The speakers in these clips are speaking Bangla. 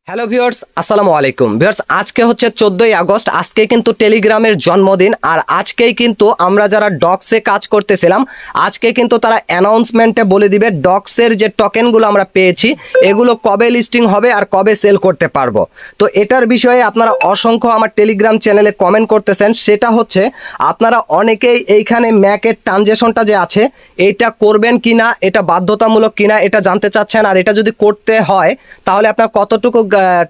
হ্যালো ভিউয়ার্স, আসসালামু আলাইকুম। ভিউয়ার্স, আজকে হচ্ছে 14ই আগস্ট। আজকে কিন্তু টেলিগ্রামের জন্মদিন। আর আজকেই কিন্তু আমরা যারা ডক্সে কাজ করতেছিলাম, আজকে কিন্তু তারা অ্যানাউন্সমেন্টে বলে দিবে ডক্সের যে টোকেনগুলো আমরা পেয়েছি এগুলো কবে লিস্টিং হবে আর কবে সেল করতে পারবো। তো এটার বিষয়ে আপনারা অসংখ্য আমার টেলিগ্রাম চ্যানেলে কমেন্ট করতেছেন। সেটা হচ্ছে আপনারা অনেকেই এইখানে ম্যাকের ট্রানজেকশনটা যে আছে এইটা করবেন কিনা, এটা বাধ্যতামূলক কিনা এটা জানতে চাচ্ছেন। আর এটা যদি করতে হয় তাহলে আপনার কতটুকু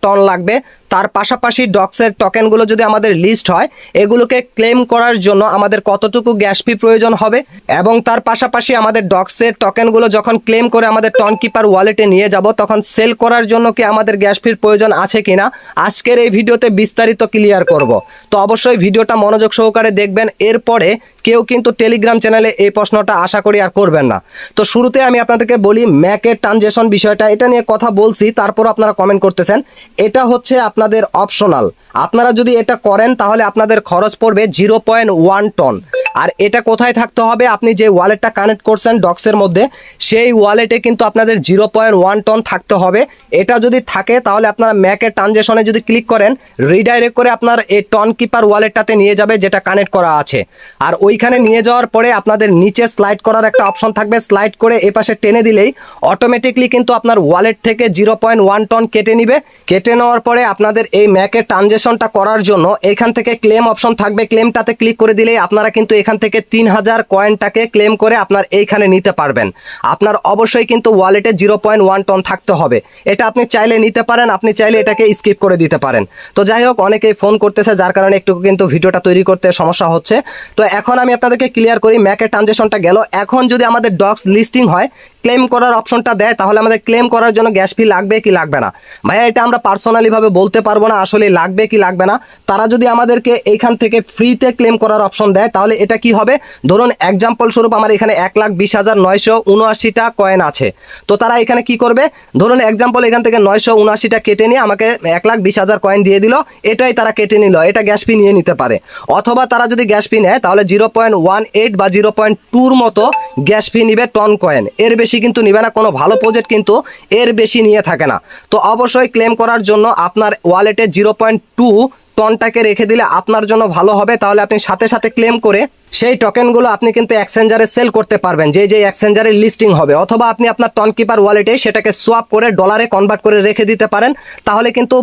টন লাগবে, তার পাশাপাশি ডক্সের টোকেনগুলো যদি আমাদের লিস্ট হয় এগুলোকে ক্লেম করার জন্য আমাদের কতটুকু গ্যাস ফি প্রয়োজন হবে, এবং তার পাশাপাশি আমাদের ডক্সের টোকেনগুলো যখন ক্লেম করে আমাদের টন কিপার ওয়ালেটে নিয়ে যাব তখন সেল করার জন্য কি আমাদের গ্যাস ফির প্রয়োজন আছে কিনা আজকের এই ভিডিওতে বিস্তারিত ক্লিয়ার করব। তো অবশ্যই ভিডিওটা মনোযোগ সহকারে দেখবেন। এরপরে কেউ কিন্তু টেলিগ্রাম চ্যানেলে এই প্রশ্নটা আশা করি আর করবেন না। তো শুরুতে আমি আপনাদেরকে বলি ম্যাকের ট্রানজেকশন বিষয়টা, এটা নিয়ে কথা বলছি, তারপর আপনারা কমেন্ট করতেছেন। এটা হচ্ছে আপনাদের অপশনাল। আপনারা যদি এটা করেন তাহলে আপনাদের খরচ পড়বে 0.1 টন। আর এটা কোথায় থাকতে হবে, আপনি যে ওয়ালেটটা কানেক্ট করছেন ডক্সের মধ্যে সেই ওয়ালেটে কিন্তু আপনাদের 0.1 টন থাকতে হবে। এটা যদি থাকে তাহলে আপনারা ম্যাকের ট্রানজেকশনে যদি ক্লিক করেন রিডাইরেক্ট করে আপনার এই টন কিপার ওয়ালেটটাতে নিয়ে যাবে যেটা কানেক্ট করা আছে। আর ওইখানে নিয়ে যাওয়ার পরে আপনাদের নিচে স্লাইড করার একটা অপশন থাকবে, স্লাইড করে এই পাশে টেনে দিলেই অটোমেটিকলি কিন্তু আপনার ওয়ালেট থেকে 0.1 টন কেটে নিবে। কেটে নেওয়ার পরে আপনাদের এই ম্যাকের ট্রানজেকশনটা করার জন্য এখান থেকে ক্লেম অপশন থাকবে, ক্লেমটাতে ক্লিক করে দিলেই আপনারা কিন্তু এখান থেকে 3000 কয়েনটাকে ক্লেম করে আপনার এইখানে নিতে পারবেন। আপনার অবশ্যই কিন্তু ওয়ালেটে 0.1 টন থাকতে হবে। এটা আপনি চাইলে নিতে পারেন, আপনি চাইলে এটাকে স্কিপ করে দিতে পারেন। তো যাই হোক, অনেকেই ফোন করতেছে যার কারণে একটু কিন্তু ভিডিওটা তৈরি করতে সমস্যা হচ্ছে। তো এখন আমি আপনাদেরকে ক্লিয়ার করি, ম্যাকের ট্রানজেকশনটা গেল। এখন যদি আমাদের ডক্স লিস্টিং হয় ক্লেম করার অপশনটা দেয় তাহলে আমাদের ক্লেম করার জন্য গ্যাস ফি লাগবে কি লাগবে না। ভাইয়া এটা আমরা পার্সোনালি ভাবে বলতে পারবো না আসলে লাগবে কি লাগবে না। তারা যদি আমাদেরকে এইখান থেকে ফ্রিতে ক্লেম করার অপশন দেয় তাহলে এটা কি হবে, ধরুন এক্সাম্পল স্বরূপ আমার এখানে 1,20,979টা কয়েন আছে। তো তারা এখানে কি করবে, ধরুন এক্সাম্পল এখান থেকে 979টা কেটে নিয়ে আমাকে 1,20,000 কয়েন দিয়ে দিল, এটাই তারা কেটে নিল, এটা গ্যাস ফি নিয়ে নিতে পারে। অথবা তারা যদি গ্যাস ফি নেয় তাহলে 0.18 বা 0.2 মতো গ্যাস ফি নিবে টন কয়েন, এর বেশি কিন্তু নিবে না। কোনো ভালো প্রজেক্ট কিন্তু এর বেশি নিয়ে থাকে না। তো অবশ্যই ক্লেম করার জন্য আপনার ওয়ালেটে 0.2 টনটাকে রেখে দিলে আপনার জন্য ভালো হবে। তাহলে আপনি সাথে সাথে ক্লেম করে সেই টোকেনগুলো আপনি কিন্তু এক্সচেঞ্জারে সেল করতে পারবেন, যে এক্সচেঞ্জারে লিস্টিং হবে। অথবা আপনি আপনার টন কিপার ওয়ালেটে সেটাকে সোয়াপ করে ডলারে কনভার্ট করে রেখে দিতে পারেন। তাহলে কিন্তু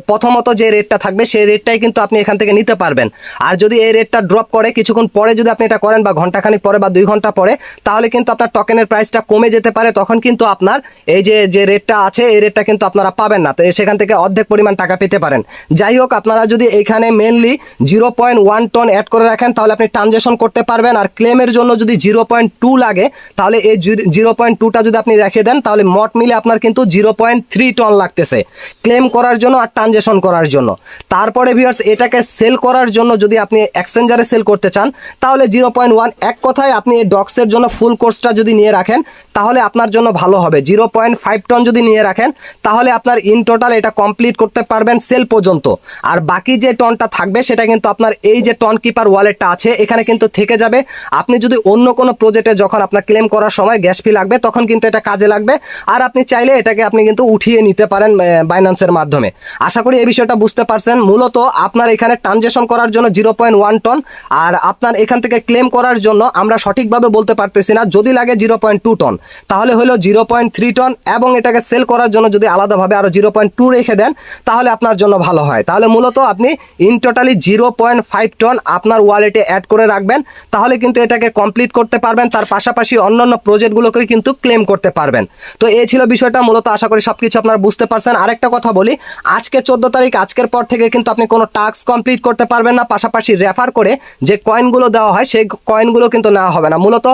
প্রথমত যে রেটটা থাকবে সেই রেটটাই কিন্তু আপনি এখান থেকে নিতে পারবেন। আর যদি এই রেটটা ড্রপ করে কিছুক্ষণ পরে যদি আপনি এটা করেন বা ঘন্টাখানিক পরে বা 2 ঘন্টা পরে, তাহলে কিন্তু আপনার টোকেনের প্রাইসটা কমে যেতে পারে। তখন কিন্তু আপনার এই যে রেটটা আছে এই রেটটা কিন্তু আপনারা পাবেন না, তো সেখান থেকে অর্ধেক পরিমাণ টাকা পেতে পারেন। যাই হোক, আপনারা যদি এখানে মেনলি 0.1 টন অ্যাড করে রাখেন তাহলে আপনি ট্রানজেকশন করতে পারবেন। আর ক্লেমের জন্য যদি 0.2 লাগে তাহলে এই 0.2টা যদি আপনি রেখে দেন তাহলে মোট মিলে আপনার কিন্তু 0.3 টন লাগতেছে ক্লেম করার জন্য আর ট্রানজেকশন করার জন্য। তারপরে ভিউয়ার্স, এটাকে সেল করার জন্য যদি আপনি এক্সচেঞ্জারে সেল করতে চান তাহলে 0.1, এক কথায় আপনি এই ডক্সের জন্য ফুল কোর্সটা যদি নিয়ে রাখেন তাহলে আপনার জন্য ভালো হবে। 0.5 টন যদি নিয়ে রাখেন তাহলে আপনার ইন টোটাল এটা কমপ্লিট করতে পারবেন সেল পর্যন্ত। আর বাকি যে টনটা থাকবে সেটা কিন্তু আপনার এই যে টন কিপার ওয়ালেটটা আছে এখানে কিন্তু থেকে যাবে। আপনি যদি অন্য কোনো প্রজেক্টে যখন আপনার ক্লেম করার সময় গ্যাস ফি লাগবে তখন কিন্তু এটা কাজে লাগবে। আর আপনি চাইলে এটাকে আপনি কিন্তু উঠিয়ে নিতে পারেন বাইন্যান্সের মাধ্যমে। আশা করি এই বিষয়টা বুঝতে পারছেন। মূলত আপনার এখানে ট্রানজেকশন করার জন্য 0.1 টন, আর আপনার এখান থেকে ক্লেম করার জন্য আমরা সঠিকভাবে বলতে পারতেছি না, যদি লাগে 0.2 টন তাহলে হলো 0.3 টন, এবং এটাকে সেল করার জন্য যদি আলাদাভাবে আরও 0.2 রেখে দেন তাহলে আপনার জন্য ভালো হয়। তাহলে মূলত আপনি ইন টোটালি 0.5 টন আপনার ওয়ালেটে অ্যাড করে রাখবেন, তাহলে কিন্তু এটাকে কমপ্লিট করতে পারবেন। তার পাশাপাশি অন্যান্য প্রজেক্টগুলোকে কিন্তু ক্লেম করতে পারবেন। তো এই ছিল বিষয়টা মূলত। আশা করি সব কিছু আপনারা বুঝতে পারছেন। আরেকটা কথা বলি, আজকে 14 তারিখ, আজকের পর থেকে কিন্তু আপনি কোনো টাস্ক কমপ্লিট করতে পারবেন না। পাশাপাশি রেফার করে যে কয়েনগুলো দেওয়া হয় সেই কয়েনগুলো কিন্তু নেওয়া হবে না। মূলত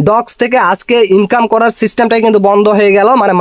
ডক্স থেকে আজকে ইনকাম করার সিস্টেমটাই কিন্তু বন্ধ হয়ে গেল, মানে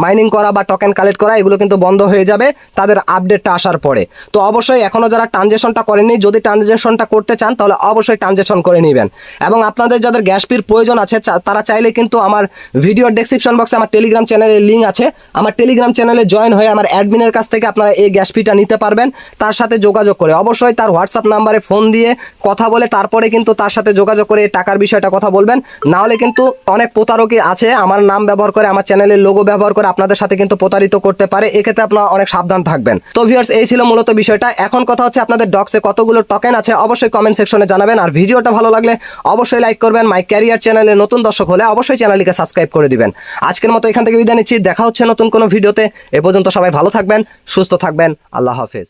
মাইনিং করা বা টোকেন কালেক্ট করা এগুলো কিন্তু বন্ধ হয়ে যাবে তাদের আপডেটটা আসার পরে। তো অবশ্যই এখনও যারা ট্রানজেকশনটা করেননি, যদি ট্রানজেকশনটা করতে চান তাহলে অবশ্যই ট্রানজ্যাকশন করে নেবেন। এবং আপনাদের যাদের গ্যাস ফির প্রয়োজন আছে তারা চাইলে কিন্তু আমার ভিডিওর ডেসক্রিপশন বক্সে আমার টেলিগ্রাম চ্যানেলের লিঙ্ক আছে, আমার টেলিগ্রাম চ্যানেলে জয়েন হয়ে আমার অ্যাডমিনের কাছ থেকে আপনারা এই গ্যাস ফিটা নিতে পারবেন। তার সাথে যোগাযোগ করে অবশ্যই তার হোয়াটসঅ্যাপ নাম্বারে ফোন দিয়ে কথা বলে তারপরে কিন্তু তার সাথে যোগাযোগ করে এই টাকার বিষয়টা কথা বলবেন। না হলে কিন্তু অনেক প্রতারকই আছে আমার নাম ব্যবহার করে, আমার চ্যানেলের লোগো ব্যবহার করে আপনাদের সাথে কিন্তু প্রতারিত করতে পারে। এক্ষেত্রে আপনারা অনেক সাবধান থাকবেন। তো ভিউয়ার্স, এই ছিল মূলত বিষয়টা। এখন কথা হচ্ছে আপনাদের ডক্সে কতগুলো টোকেন আছে অবশ্যই কমেন্ট সেকশনে জানাবেন। আর ভিডিওটা ভালো লাগলে অবশ্যই লাইক করবেন। মাই ক্যারিয়ার চ্যানেলে নতুন দর্শক হলে অবশ্যই চ্যানেলটিকে সাবস্ক্রাইব করে দিবেন। আজকের মতো এখান থেকে বিদায় নিচ্ছি। দেখা হচ্ছে নতুন কোনো ভিডিওতে। এ পর্যন্ত সবাই ভালো থাকবেন, সুস্থ থাকবেন। আল্লাহ হাফেজ।